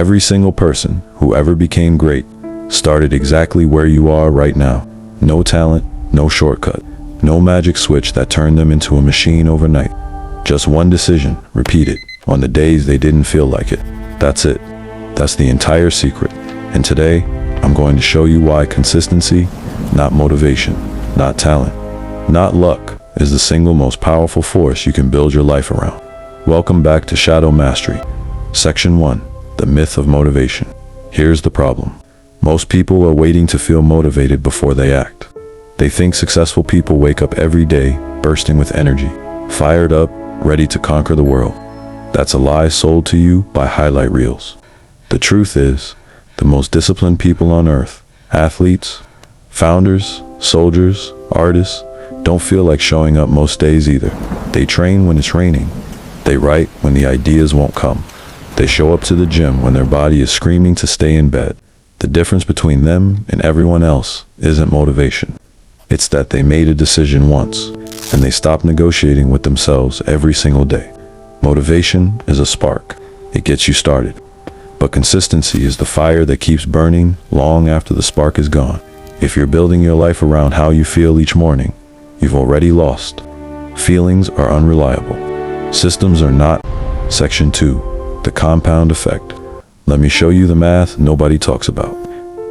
Every single person who ever became great started exactly where you are right now. No talent, no shortcut, no magic switch that turned them into a machine overnight. Just one decision, repeated, on the days they didn't feel like it. That's it. That's the entire secret. And today, I'm going to show you why consistency, not motivation, not talent, not luck, is the single most powerful force you can build your life around. Welcome back to Shadow Mastery. Section 1. The myth of motivation. Here's the problem. Most people are waiting to feel motivated before they act. They think successful people wake up every day, bursting with energy, fired up, ready to conquer the world. That's a lie sold to you by highlight reels. The truth is, the most disciplined people on earth, athletes, founders, soldiers, artists, don't feel like showing up most days either. They train when it's raining. They write when the ideas won't come. They show up to the gym when their body is screaming to stay in bed. The difference between them and everyone else isn't motivation. It's that they made a decision once, and they stopped negotiating with themselves every single day. Motivation is a spark. It gets you started. But consistency is the fire that keeps burning long after the spark is gone. If you're building your life around how you feel each morning, you've already lost. Feelings are unreliable. Systems are not. Section 2. The compound effect. Let me show you the math nobody talks about.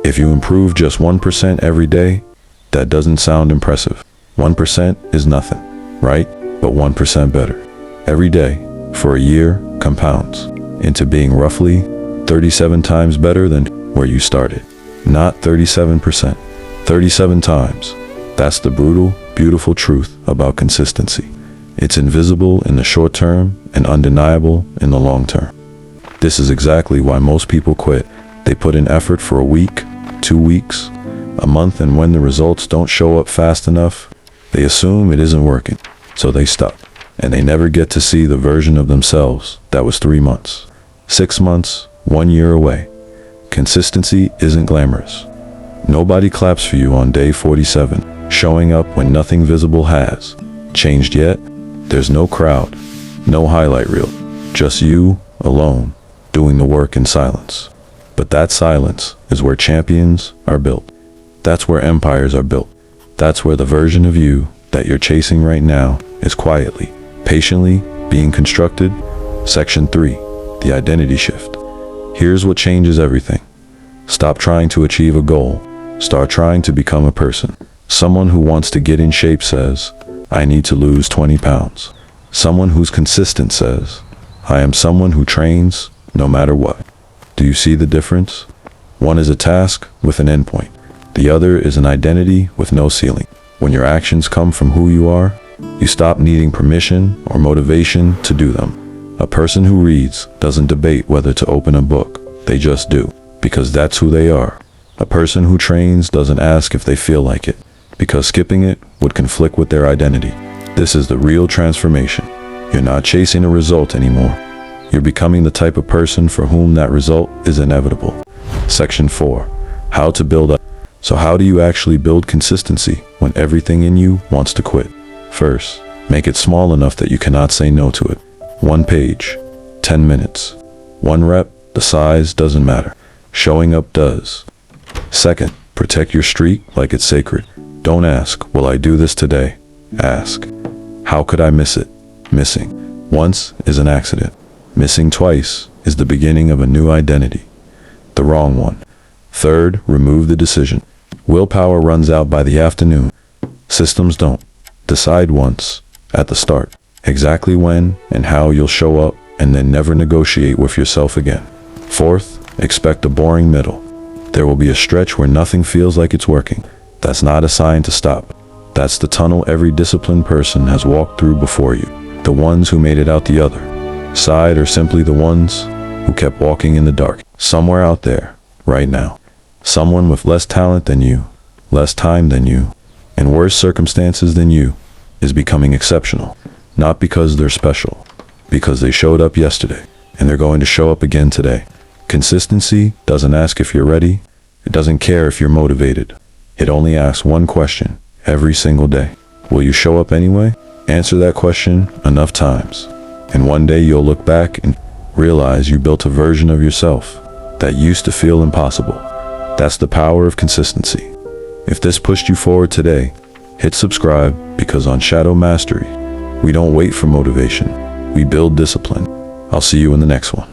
If you improve just 1% every day, that doesn't sound impressive. 1% is nothing, right? But 1% better. Every day, for a year, compounds into being roughly 37 times better than where you started. Not 37%, 37 times. That's the brutal, beautiful truth about consistency. It's invisible in the short term and undeniable in the long term. This is exactly why most people quit. They put in effort for a week, 2 weeks, a month, and when the results don't show up fast enough, they assume it isn't working. So they stop, and they never get to see the version of themselves that was 3 months, 6 months, 1 year away. Consistency isn't glamorous. Nobody claps for you on day 47, showing up when nothing visible has changed yet. There's no crowd, no highlight reel, just you, alone, doing the work in silence. But that silence is where champions are built. That's where empires are built. That's where the version of you that you're chasing right now is quietly, patiently being constructed. Section 3. The identity shift. Here's what changes everything. Stop trying to achieve a goal. Start trying to become a person. Someone who wants to get in shape says, I need to lose 20 pounds. Someone who's consistent says, I am someone who trains no matter what. Do you see the difference? One is a task with an endpoint. The other is an identity with no ceiling. When your actions come from who you are, you stop needing permission or motivation to do them. A person who reads doesn't debate whether to open a book. They just do, because that's who they are. A person who trains doesn't ask if they feel like it, because skipping it would conflict with their identity. This is the real transformation. You're not chasing a result anymore. You're becoming the type of person for whom that result is inevitable. Section 4. How to build up. So how do you actually build consistency when everything in you wants to quit? First, make it small enough that you cannot say no to it. 1 page, 10 minutes. 1 rep, the size doesn't matter. Showing up does. Second, protect your streak like it's sacred. Don't ask, will I do this today? Ask, how could I miss it? Missing once is an accident. Missing twice is the beginning of a new identity. The wrong one. Third, remove the decision. Willpower runs out by the afternoon. Systems don't. Decide once, at the start, exactly when and how you'll show up, and then never negotiate with yourself again. Fourth, expect a boring middle. There will be a stretch where nothing feels like it's working. That's not a sign to stop. That's the tunnel every disciplined person has walked through before you. The ones who made it out the other side are simply the ones who kept walking in the dark. Somewhere out there, right now, someone with less talent than you, less time than you, and worse circumstances than you is becoming exceptional. Not because they're special, because they showed up yesterday, and they're going to show up again today. Consistency doesn't ask if you're ready. It doesn't care if you're motivated. It only asks one question every single day. Will you show up anyway? Answer that question enough times, and one day you'll look back and realize you built a version of yourself that used to feel impossible. That's the power of consistency. If this pushed you forward today, hit subscribe, because on Shadow Mastery, we don't wait for motivation, we build discipline. I'll see you in the next one.